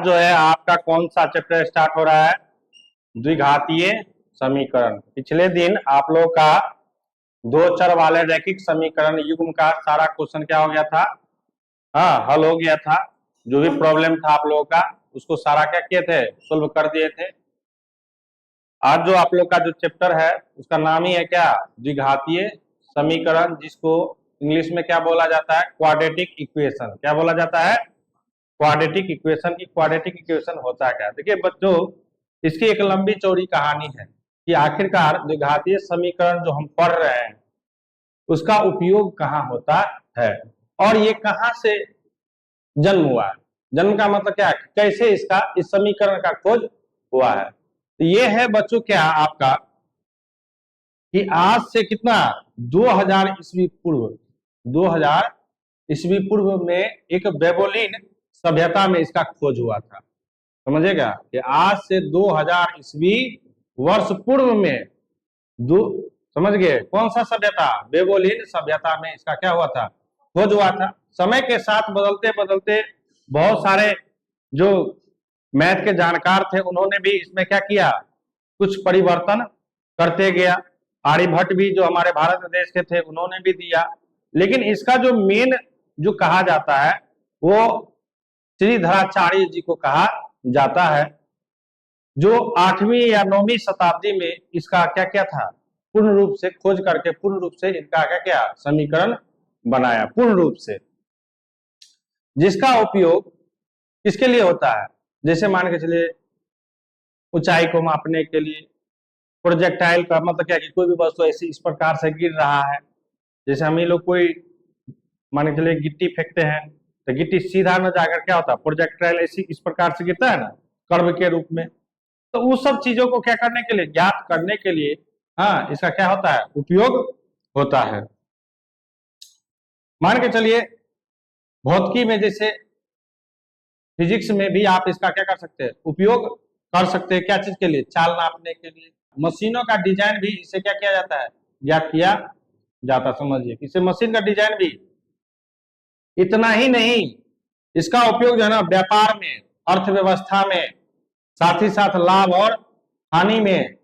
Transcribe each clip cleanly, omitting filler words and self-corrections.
आज जो है आपका कौन सा चैप्टर स्टार्ट हो रहा है? द्विघातीय समीकरण। पिछले दिन आप लोग का दो चर वाले रैखिक समीकरण युग्म का सारा क्वेश्चन क्या हो गया था? हाँ, हल हो गया था। जो भी प्रॉब्लम था आप लोगों का उसको सारा क्या किए थे? सोल्व कर दिए थे। आज जो आप लोग का जो चैप्टर है उसका नाम ही है क्या? द्विघातीय समीकरण, जिसको इंग्लिश में क्या बोला जाता है? Quadratic equation. क्या बोला जाता है? Quadratic equation. की क्वाड्रेटिक इक्वेशन होता है क्या? देखिए बच्चों, इसकी एक लंबी चौड़ी कहानी है कि आखिरकार द्विघातीय समीकरण जो हम पढ़ रहे हैं उसका उपयोग कहाँ होता है और ये कहाँ से जन्म हुआ है। जन्म का मतलब क्या है? कैसे इस समीकरण का खोज हुआ है। तो ये है बच्चों क्या आपका कि आज से कितना 2000 ईस्वी पूर्व 2000 ईस्वी पूर्व में एक बेबोलिन सभ्यता में इसका खोज हुआ था। समझेगा कि आज से 2000 ईस्वी वर्ष पूर्व में समझ गए कौन सा सभ्यता? बेबोलिन सभ्यता में इसका क्या हुआ था? खोज हुआ था। समय के साथ बदलते बदलते बहुत सारे जो मैथ के जानकार थे उन्होंने भी इसमें क्या किया? कुछ परिवर्तन करते गया। आर्यभट्ट भी जो हमारे भारत देश के थे उन्होंने भी दिया। लेकिन इसका जो मेन जो कहा जाता है वो श्रीधराचार्य जी को कहा जाता है, जो 8वीं या 9वीं शताब्दी में इसका क्या क्या था? पूर्ण रूप से खोज करके पूर्ण रूप से इनका क्या क्या समीकरण बनाया पूर्ण रूप से, जिसका उपयोग किसके लिए होता है? जैसे मान के चलिए ऊंचाई को मापने के लिए। प्रोजेक्टाइल का मतलब क्या कि कोई भी वस्तु ऐसी इस प्रकार से गिर रहा है, जैसे हम ही लोग कोई मान के चलिए गिट्टी फेंकते हैं तो गिट्टी सीधा न जाकर क्या होता है? प्रोजेक्टाइल ऐसी इस प्रकार से गिरता है ना, कर्व के रूप में। तो उस सब चीजों को क्या करने के लिए? ज्ञात करने के लिए हाँ इसका क्या होता है? उपयोग होता है। मान के चलिए भौतिकी में जैसे फिजिक्स में भी आप इसका क्या कर सकते हैं? उपयोग कर सकते हैं। क्या चीज के लिए? चाल नापने के लिए। मशीनों का डिजाइन भी इससे क्या किया जाता है? ज्ञात किया जाता। समझिए इससे मशीन का डिजाइन भी। इतना ही नहीं, इसका उपयोग जो है ना व्यापार में, अर्थव्यवस्था में, साथ ही साथ लाभ और हानि में।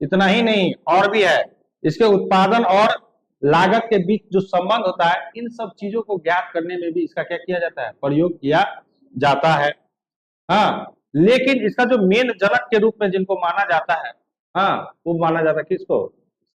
इतना ही नहीं और भी है, इसके उत्पादन और लागत के बीच जो संबंध होता है, इन सब चीजों को ज्ञात करने में भी इसका क्या किया जाता है? प्रयोग किया जाता है। हाँ, लेकिन इसका जो मेन जनक के रूप में जिनको माना जाता है, हाँ वो माना जाता है किसको?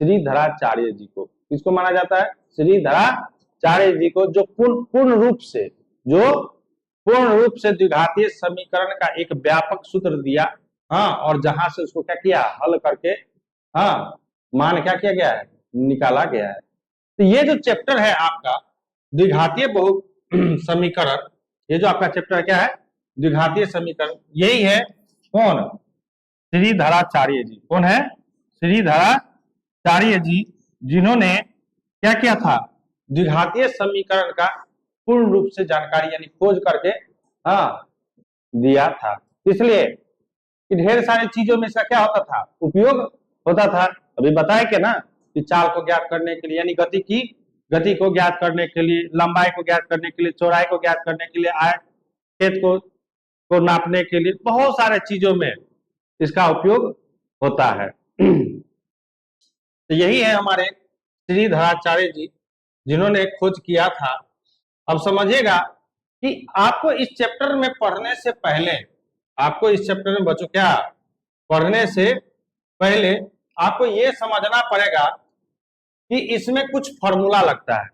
श्रीधराचार्य जी को। किसको माना जाता है? श्रीधराचार्य जी को, जो पूर्ण रूप से द्विघातीय समीकरण का एक व्यापक सूत्र दिया। हाँ, और जहां से उसको क्या किया? हल करके हाँ मान क्या किया गया है? निकाला गया है। तो ये जो चैप्टर है आपका द्विघातीय बहु समीकरण, ये जो आपका चैप्टर क्या है? द्विघातीय समीकरण। यही है कौन? श्रीधराचार्य जी। कौन है? श्रीधराचार्य जी, जिन्होंने क्या किया था? द्विघातीय समीकरण का पूर्ण रूप से जानकारी यानी खोज करके हाँ दिया था। इसलिए ढेर सारी चीजों में इसका क्या होता था? उपयोग होता था। अभी बताए के ना कि चाल को ज्ञात करने के लिए यानी गति को ज्ञात करने के लिए, लंबाई को ज्ञात करने के लिए, चौड़ाई को ज्ञात करने के लिए, आयत को नापने के लिए, बहुत सारे चीजों में इसका उपयोग होता है। तो यही है हमारे श्रीधराचार्य जी, जिन्होंने खोज किया था। अब समझिएगा कि आपको इस चैप्टर में पढ़ने से पहले, आपको इस चैप्टर में बच्चों क्या पढ़ने से पहले आपको यह समझना पड़ेगा कि इसमें कुछ फॉर्मूला लगता है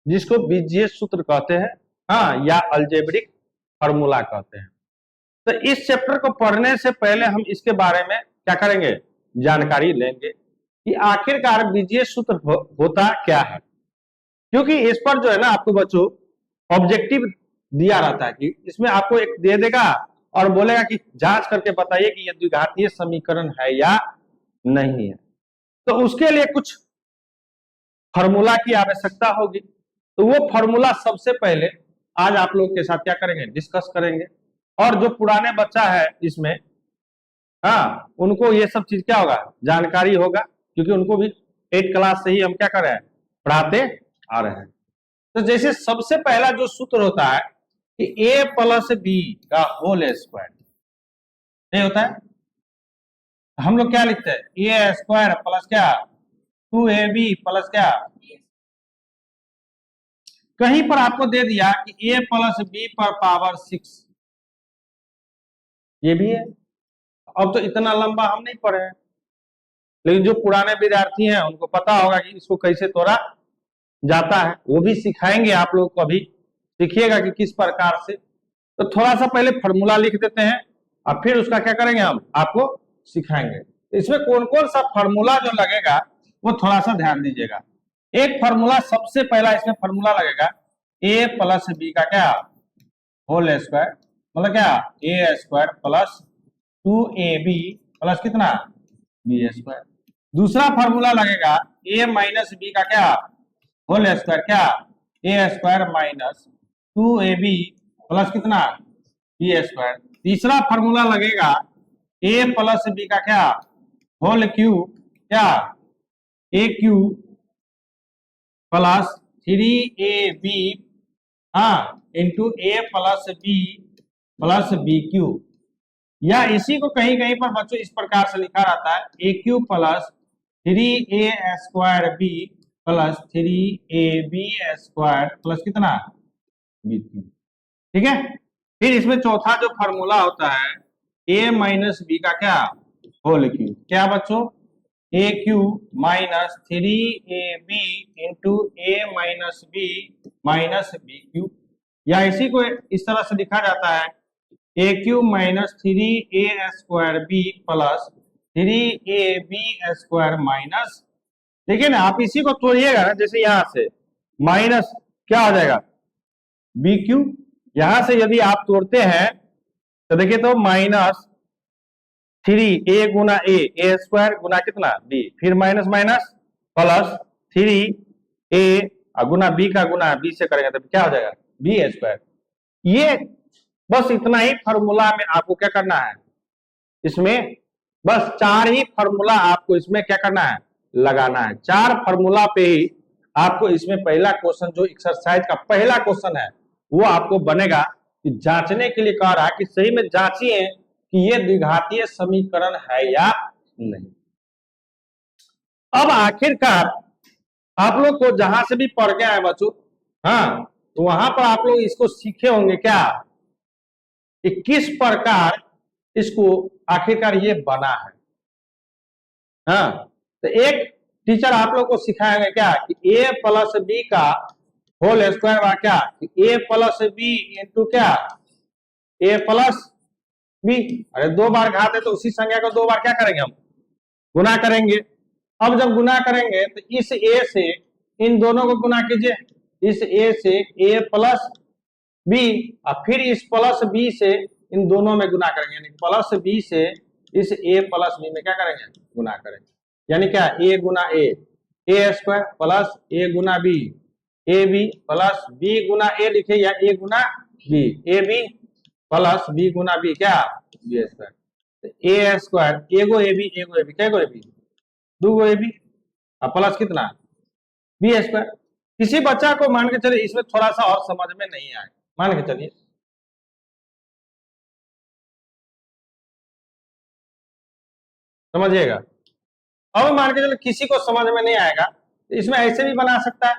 जिसको बीजीय सूत्र कहते हैं, हाँ, या अलजेब्रिक फॉर्मूला कहते हैं। तो इस चैप्टर को पढ़ने से पहले हम इसके बारे में क्या करेंगे? जानकारी लेंगे कि आखिरकार बीजीय सूत्र होता क्या है। क्योंकि इस पर जो है ना आपको बच्चों ऑब्जेक्टिव दिया रहता है कि इसमें आपको एक दे देगा और बोलेगा कि जांच करके बताइए कि यह द्विघातीय समीकरण है या नहीं है। तो उसके लिए कुछ फॉर्मूला की आवश्यकता होगी। तो वो फॉर्मूला सबसे पहले आज आप लोग के साथ क्या करेंगे? डिस्कस करेंगे। और जो पुराने बच्चा है इसमें, हाँ, उनको ये सब चीज क्या होगा? जानकारी होगा, क्योंकि उनको भी 8th क्लास से ही हम क्या कर रहे हैं? पढ़ाते आ रहे हैं। तो जैसे सबसे पहला जो सूत्र होता है कि a प्लस बी का होल स्क्वायर नहीं होता है, हम लोग क्या लिखते हैं ए स्क्वायर प्लस क्या 2ab प्लस क्या, कहीं पर आपको दे दिया कि a प्लस बी पर पावर 6, ये भी है। अब तो इतना लंबा हम नहीं पढ़े हैं, लेकिन जो पुराने विद्यार्थी हैं उनको पता होगा कि इसको कैसे तोड़ा जाता है, वो भी सिखाएंगे आप लोग को, अभी सीखिएगा कि किस प्रकार से। तो थोड़ा सा पहले फॉर्मूला लिख देते हैं और फिर उसका क्या करेंगे हम आपको सिखाएंगे। तो इसमें कौन कौन सा फॉर्मूला जो लगेगा वो थोड़ा सा ध्यान दीजिएगा। एक फॉर्मूला सबसे पहला इसमें फॉर्मूला लगेगा a प्लस बी का क्या होल स्क्वायर, मतलब क्या a square plus 2ab plus कितना बी स्क्वायर। दूसरा फॉर्मूला लगेगा a माइनस बी का क्या होल स्क्वायर, क्या a square minus 2ab plus कितना बी स्क्वायर। तीसरा फॉर्मूला लगेगा a प्लस बी का क्या होल क्यूब, क्या a cube plus 3ab into a plus B cube, या इसी को कहीं कहीं पर बच्चों इस प्रकार से लिखा रहता है a cube plus 3a square B plus 3ab square plus कितना बी क्यूब। ठीक है, फिर इसमें चौथा जो फॉर्मूला होता है a माइनस बी का क्या होल क्यूब, क्या बच्चों a cube minus 3ab into a minus B cube, या इसी को इस तरह से लिखा जाता है a cube minus 3a square B plus 3ab square minus, देखिए ना आप इसी को तोड़िएगा ना, जैसे यहां से माइनस क्या हो जाएगा बी क्यूब, यहां से यदि आप तोड़ते हैं तो देखिए तो माइनस 3a गुना ए स्क्वायर गुना कितना बी, फिर माइनस माइनस प्लस 3a गुना बी का गुना बी से करेंगे तो क्या हो जाएगा बी स्क्वायर। ये बस इतना ही फॉर्मूला में आपको क्या करना है, इसमें बस 4 ही फॉर्मूला आपको इसमें क्या करना है लगाना है। 4 फॉर्मूला पे ही आपको इसमें पहला क्वेश्चन जो एक्सरसाइज का पहला क्वेश्चन है वो आपको बनेगा, कि जांचने के लिए कह रहा है कि सही में जांचिए कि ये द्विघातीय समीकरण है या नहीं। अब आखिरकार आप लोग को जहां से भी पढ़ गया है बच्चों, हाँ, तो वहां पर आप लोग इसको सीखे होंगे क्या कि किस प्रकार इसको आखिरकार ये बना है। हाँ, तो एक टीचर आप लोग को सिखाएंगे क्या कि a प्लस बी का होल स्क्वायर बा क्या a प्लस बी इंटू क्या a प्लस बी, अरे 2 बार घात है तो उसी संख्या को 2 बार क्या करेंगे हम गुना करेंगे। अब जब गुना करेंगे तो इस a से इन दोनों को गुना कीजिए, इस a से a प्लस बी और फिर इस प्लस बी से इन दोनों में गुना करेंगे, यानी प्लस बी से इस a प्लस बी में क्या करेंगे गुना करेंगे, यानी क्या a गुना a स्क्वायर प्लस a गुना B A B plus B गुना ए लिखे या a गुना B A B plus B गुना बी क्या बी स्क्वायर, ए स्क्वायर एगो ए बी क्या गो ए बी 2 गो ए बी प्लस कितना बी स्क्वायर। किसी बच्चा को मान के चलिए इसमें थोड़ा सा और समझ में नहीं आए, मान के चलिए समझिएगा, अब मान के चलिए किसी को समझ में नहीं आएगा तो इसमें ऐसे भी बना सकता है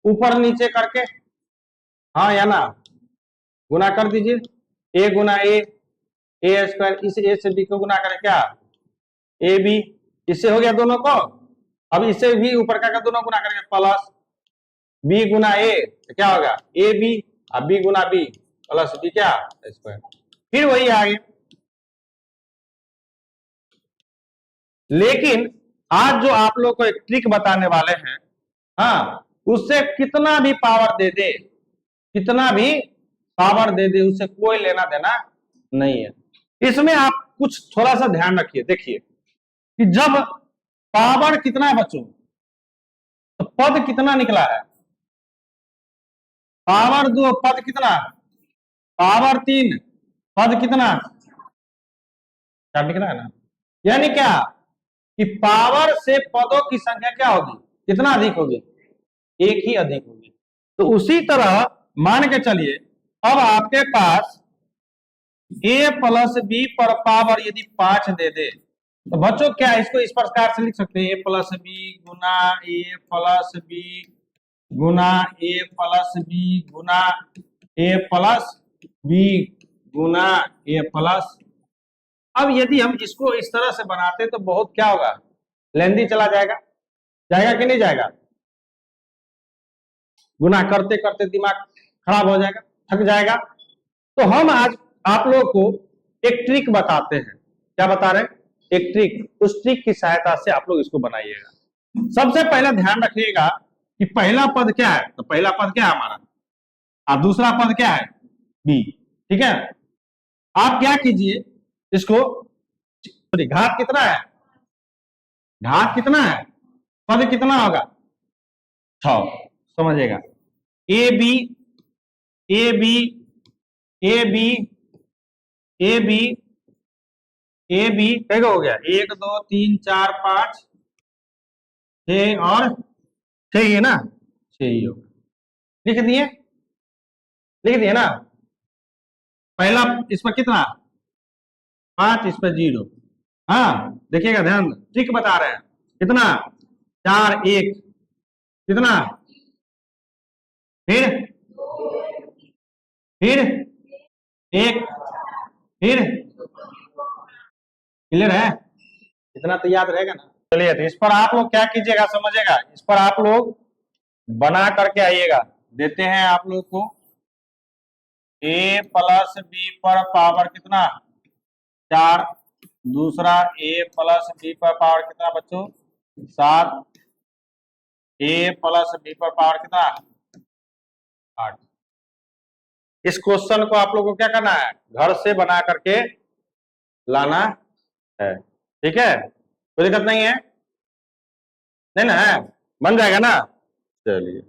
ऊपर नीचे करके, हाँ या ना, गुना कर दीजिए a गुना ए स्क्वायर, इस a से b को गुना करें क्या ए बी, इससे हो गया दोनों को, अब इससे भी ऊपर का दोनों गुना करेंगे प्लस b गुना a तो क्या होगा ए बी और b गुना b प्लस b क्या स्क्वायर। फिर वही आगे, लेकिन आज जो आप लोग को एक ट्रिक बताने वाले हैं, हाँ, उससे कितना भी पावर दे दे, कितना भी पावर दे दे, उससे कोई लेना देना नहीं है। इसमें आप कुछ थोड़ा सा ध्यान रखिए, देखिए कि जब पावर कितना है बच्चों तो पद कितना निकला है, पावर 2 पद कितना, पावर 3 पद कितना क्या निकला है ना, यानी क्या कि पावर से पदों की संख्या क्या होगी कितना अधिक होगी, एक ही अधिक होगी। तो उसी तरह मान के चलिए अब आपके पास a प्लस बी पर पावर यदि 5 दे दे तो बच्चों क्या इसको इस प्रकार से लिख सकते हैं, a प्लस बी गुना a प्लस बी गुना a प्लस बी गुना a प्लस बी गुना a प्लस। अब यदि हम इसको इस तरह से बनाते तो बहुत क्या होगा, लेंदी चला जाएगा, जाएगा कि नहीं जाएगा? गुना करते करते दिमाग खराब हो जाएगा, थक जाएगा। तो हम आज आप लोग को एक ट्रिक बताते हैं। क्या बता रहे हैं? एक ट्रिक। उस ट्रिक की सहायता से आप लोग इसको बनाइएगा। सबसे पहले ध्यान रखिएगा कि पहला पद क्या है, तो पहला पद क्या है हमारा, और दूसरा पद क्या है, बी। ठीक है, आप क्या कीजिए इसको, घात कितना है, घात कितना है, पद कितना होगा, 6। समझिएगा, A B A B A B A B A B कैसे हो गया, 1 2 3 4 5 6 और 6 ही है ना, 6 ही होगा। लिख दिए, लिख दिए ना। पहला इस पर कितना 5, इस पर 0। हाँ देखिएगा, ध्यान ट्रिक बता रहे हैं। कितना 4 1 कितना, फिर 1 फिर, क्लियर है, इतना तो याद रहेगा ना। चलिए तो इस पर आप लोग क्या कीजिएगा, समझिएगा, इस पर आप लोग बना करके आइएगा। देते हैं आप लोग को a प्लस बी पर पावर कितना 4, दूसरा a प्लस बी पर पावर कितना बच्चों 7, a प्लस बी पर पावर कितना 8। इस क्वेश्चन को आप लोग को क्या करना है, घर से बना करके लाना है। ठीक है, कोई दिक्कत नहीं है, नहीं ना है, बन जाएगा ना। चलिए।